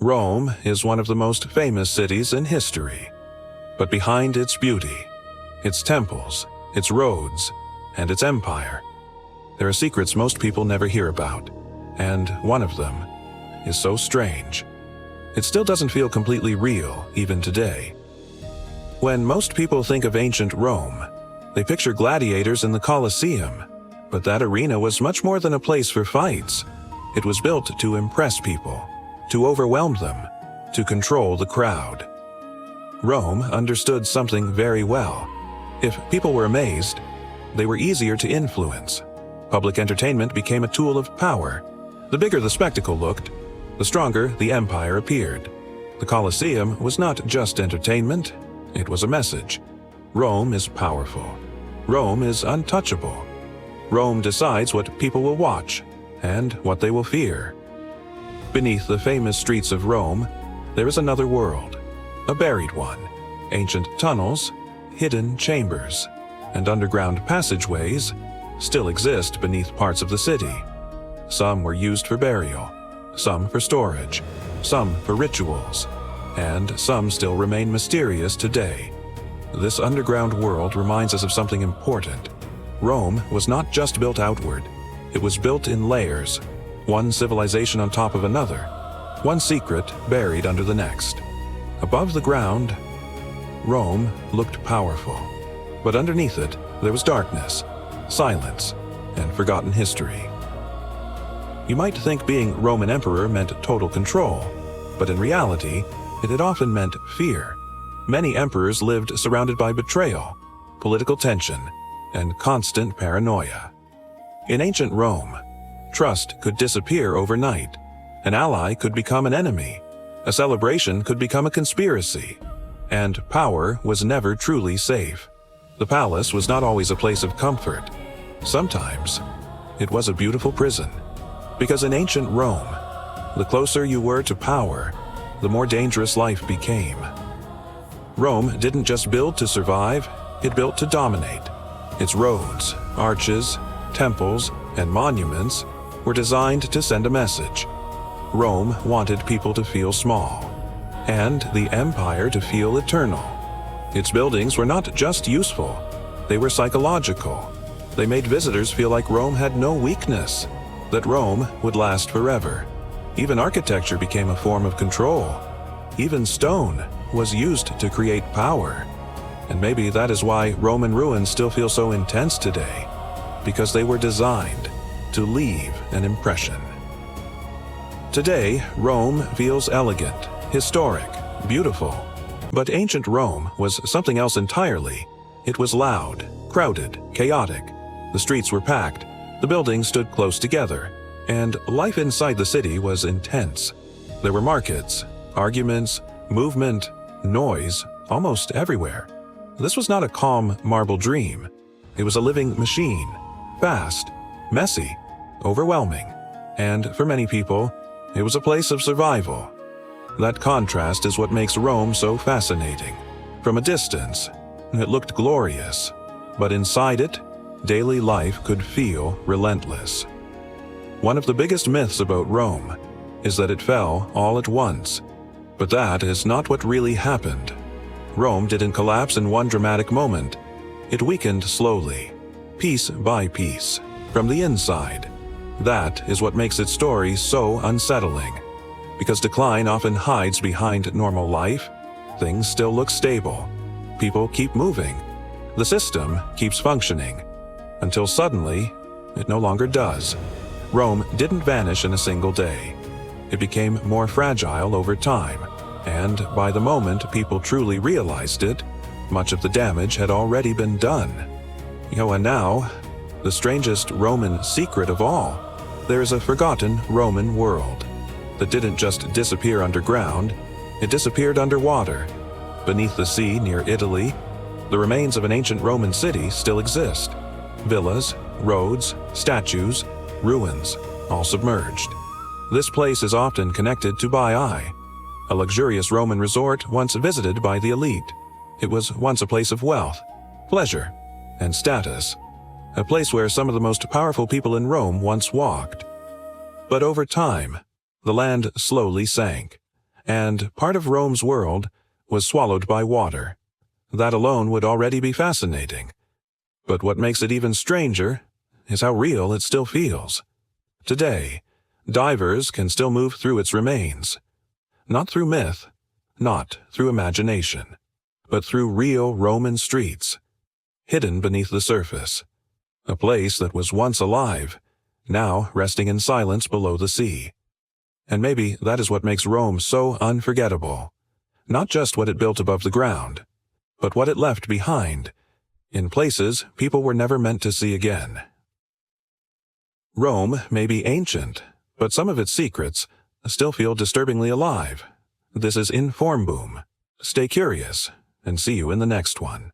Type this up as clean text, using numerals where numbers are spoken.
Rome is one of the most famous cities in history. But behind its beauty, its temples, its roads, and its empire, there are secrets most people never hear about, and one of them is so strange. It still doesn't feel completely real, even today. When most people think of ancient Rome, they picture gladiators in the Colosseum, but that arena was much more than a place for fights. It was built to impress people, to overwhelm them, to control the crowd. Rome understood something very well. If people were amazed, they were easier to influence. Public entertainment became a tool of power. The bigger the spectacle looked, the stronger the empire appeared. The Colosseum was not just entertainment, it was a message. Rome is powerful. Rome is untouchable. Rome decides what people will watch and what they will fear. Beneath the famous streets of Rome, there is another world, a buried one. Ancient tunnels, hidden chambers, and underground passageways still exist beneath parts of the city. Some were used for burial, some for storage, some for rituals, and some still remain mysterious today. This underground world reminds us of something important. Rome was not just built outward, it was built in layers, one civilization on top of another, one secret buried under the next. Above the ground, Rome looked powerful, but underneath it, there was darkness, silence, and forgotten history. You might think being Roman emperor meant total control, but in reality, it had often meant fear. Many emperors lived surrounded by betrayal, political tension, and constant paranoia. In ancient Rome, trust could disappear overnight. An ally could become an enemy. A celebration could become a conspiracy. And power was never truly safe. The palace was not always a place of comfort. Sometimes, it was a beautiful prison. Because in ancient Rome, the closer you were to power, the more dangerous life became. Rome didn't just build to survive, it built to dominate. Its roads, arches, temples, and monuments were designed to send a message. Rome wanted people to feel small, and the empire to feel eternal. Its buildings were not just useful, they were psychological. They made visitors feel like Rome had no weakness, that Rome would last forever. Even architecture became a form of control. Even stone was used to create power. And maybe that is why Roman ruins still feel so intense today, because they were designed to leave an impression. Today, Rome feels elegant, historic, beautiful. But ancient Rome was something else entirely. It was loud, crowded, chaotic. The streets were packed, the buildings stood close together, and life inside the city was intense. There were markets, arguments, movement, noise, almost everywhere. This was not a calm marble dream. It was a living machine, fast, messy, overwhelming, and for many people, it was a place of survival. That contrast is what makes Rome so fascinating. From a distance, it looked glorious, but inside it, daily life could feel relentless. One of the biggest myths about Rome is that it fell all at once, but that is not what really happened. Rome didn't collapse in one dramatic moment. It weakened slowly, piece by piece, from the inside. That is what makes its story so unsettling. Because decline often hides behind normal life, things still look stable. People keep moving. The system keeps functioning. Until suddenly, it no longer does. Rome didn't vanish in a single day. It became more fragile over time, and by the moment people truly realized it, much of the damage had already been done. And now, the strangest Roman secret of all, there is a forgotten Roman world that didn't just disappear underground, it disappeared underwater. Beneath the sea near Italy, the remains of an ancient Roman city still exist. Villas, roads, statues, ruins, all submerged. This place is often connected to Baiae, a luxurious Roman resort once visited by the elite. It was once a place of wealth, pleasure, and status, a place where some of the most powerful people in Rome once walked. But over time, the land slowly sank, and part of Rome's world was swallowed by water. That alone would already be fascinating. But what makes it even stranger is how real it still feels. Today, divers can still move through its remains. Not through myth, not through imagination, but through real Roman streets, hidden beneath the surface. A place that was once alive, now resting in silence below the sea. And maybe that is what makes Rome so unforgettable. Not just what it built above the ground, but what it left behind, in places people were never meant to see again. Rome may be ancient, but some of its secrets still feel disturbingly alive. This is Informboom. Stay curious, and see you in the next one.